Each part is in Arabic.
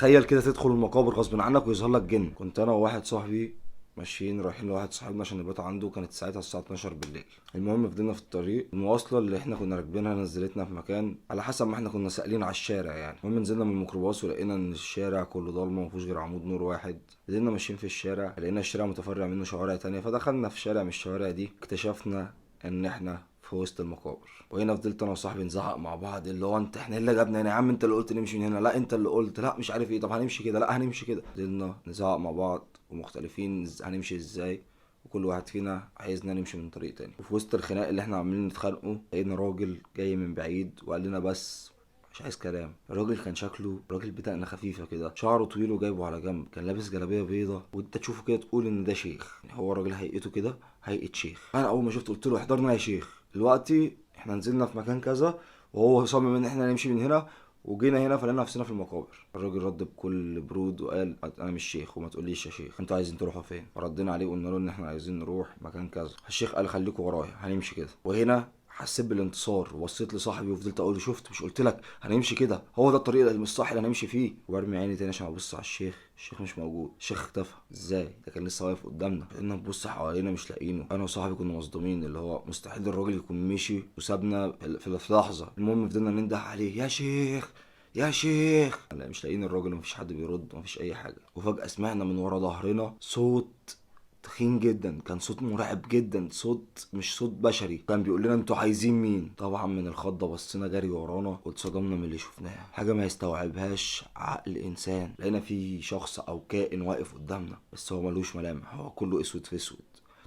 تخيل كده تدخل المقابر غصب عنك ويظهر لك جن. كنت انا وواحد صاحبي ماشيين رايحين لواحد صاحبنا عشان نبات عنده، كانت ساعتها الساعه 12 بالليل. المهم فضلنا في الطريق، المواصله اللي احنا كنا راكبينها نزلتنا في مكان على حسب ما احنا كنا سائلين على الشارع يعني. المهم نزلنا من الميكروباص ولقينا ان الشارع كله ضلمه ومفيهوش غير عمود نور واحد. فضلنا ماشيين في الشارع، لقينا الشارع متفرع منه شوارع تانية، فدخلنا في شارع من الشوارع دي اكتشفنا ان احنا في وسط المقابر. وهنا فضلت انا وصاحبي نزعق مع بعض، اللي هو انت احنا إيه اللي جابنا هنا يا عم؟ انت اللي قلت نمشي من هنا، لا انت اللي قلت، لا مش عارف ايه، طب هنمشي كده، لا هنمشي كده. فضلنا نزعق مع بعض ومختلفين هنمشي ازاي، وكل واحد فينا عايزنا نمشي من طريق تاني. وفي وسط الخناق اللي احنا عاملين نتخانقه لقينا راجل جاي من بعيد وقال لنا بس مش عايز كلام. الراجل كان شكله راجل بدقنه خفيفه كده، شعره طويل وجايبه على جنب، كان لابس جلابيه بيضه وانت تشوفه كده تقول ان ده شيخ. يعني هو الراجل هيئته كده هيئه شيخ. انا اول ما شفته قلت له احضرنا يا شيخ، دلوقتي احنا نزلنا في مكان كذا وهو صمم ان احنا نمشي من هنا، وجينا هنا فلقينا نفسنا في المقابر. الراجل رد بكل برود وقال انا مش شيخ وما تقوليش يا شيخ، انتوا عايزين تروحوا فين؟ ردينا عليه وقلنا له ان احنا عايزين نروح مكان كذا. الشيخ قال خليكوا ورايا هنمشي كده. وهنا حسيت بالانتصار وبصيت لصاحبي وفضلت اقول له شفت مش قلت لك هنمشي كده، هو ده الطريق اللي مش صح اللي هنمشي فيه. وارمي عيني تاني عشان ابص على الشيخ، الشيخ مش موجود. الشيخ اختفى ازاي؟ ده كان لسه واقف قدامنا. بقينا نبص حوالينا مش لاقيينه. انا وصاحبي كنا مصدومين، اللي هو مستحيل الراجل يكون مشي وسابنا في لحظه. المهم فضلنا ننده عليه يا شيخ يا شيخ، لا مش لاقيين الراجل، مفيش حد بيرد مفيش اي حاجه. وفجاه سمعنا من ورا ظهرنا صوت تخين جدا، كان صوت مرعب جدا، صوت مش صوت بشري، كان بيقول لنا انتوا عايزين مين؟ طبعا من الخضه بصينا جري ورانا واتصدمنا من اللي شفناه. حاجه ما يستوعبهاش عقل انسان. لقينا في شخص او كائن واقف قدامنا بس هو ملوش ملامح، هو كله اسود في اسود،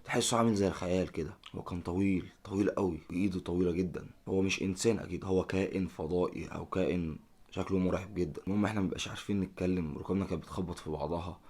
تحسه عامل زي الخيال كده. هو كان طويل طويل قوي وايده طويله جدا. هو مش انسان اكيد، هو كائن فضائي او كائن شكله مرعب جدا. المهم احنا مبقاش عارفين نتكلم، ركبنا كانت بتخبط في بعضها،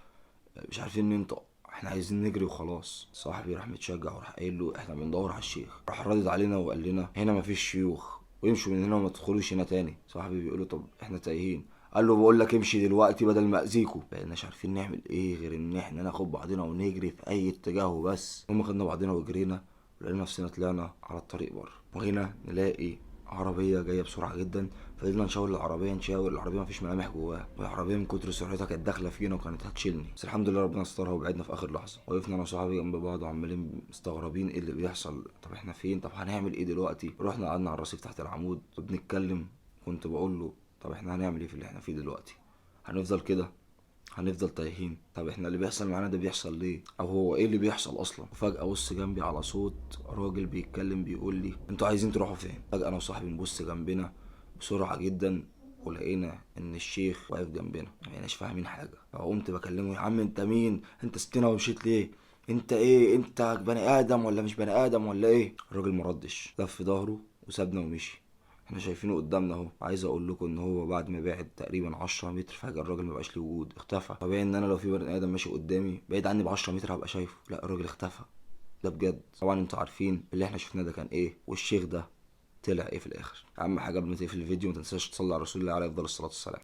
مش عارفين ننطق، احنا عايزين نجري وخلاص. صاحبي راح متشجع وراح قايل له احنا بندور على الشيخ. راح ردد علينا وقال لنا هنا مفيش شيوخ ويمشوا من هنا وما تدخلوش هنا تاني. صاحبي بيقول له طب احنا تايهين. قال له بقول لك امشي دلوقتي بدل ما اذيكوا. بقيناش عارفين نعمل ايه غير ان احنا ناخد بعضنا ونجري في اي اتجاه وبس. المهم خدنا بعضنا وجرينا ولقينا نفسنا طلعنا على الطريق بره. وهنا نلاقي عربيه جايه بسرعه جدا. فضلنا نشاور العربيه نشاور العربيه، مفيش ملامح جواها، والعربيه من كتر سرعتها كانت داخله فينا وكانت هتشيلني. بس الحمد لله ربنا سترها وبعدنا في اخر لحظه. وقفنا انا وصاحبي جنب بعض وعمالين مستغربين ايه اللي بيحصل، طب احنا فين، طب هنعمل ايه دلوقتي؟ رحنا قعدنا على الرصيف تحت العمود وبنتكلم. كنت بقول له طب احنا هنعمل ايه في اللي احنا فيه دلوقتي؟ هنفضل كده؟ هنفضل تايهين؟ طب احنا اللي بيحصل معانا ده بيحصل ليه؟ او هو ايه اللي بيحصل اصلا؟ وفجأة بص جنبي على صوت راجل بيتكلم بيقول لي انتوا عايزين تروحوا فين؟ فجأة انا وصاحبي نبص جنبنا بسرعة جدا ولقينا ان الشيخ واقف جنبنا، مبقيناش فاهمين حاجة. فقمت بكلمه يا عم انت مين؟ انت سبتنا ومشيت ليه؟ انت ايه؟ انت بني ادم ولا مش بني ادم ولا ايه؟ الراجل مردش، لف ظهره وسابنا ومشي. احنا شايفينه قدامنا اهو. عايز اقول لكم ان هو بعد ما بعد تقريبا 10 متر فجأة الراجل مبقاش ليه وجود، اختفى. طبيعي ان انا لو في بني ادم ماشي قدامي بعيد عني ب10 متر هبقى شايفه، لا الراجل اختفى. ده بجد. طبعا انتوا عارفين اللي احنا شفناه ده كان ايه والشيخ ده طلع ايه في الاخر. اهم حاجه قبل ما تقفل الفيديو ما تنساش تصلي على رسول الله عليه افضل الصلاه والسلام.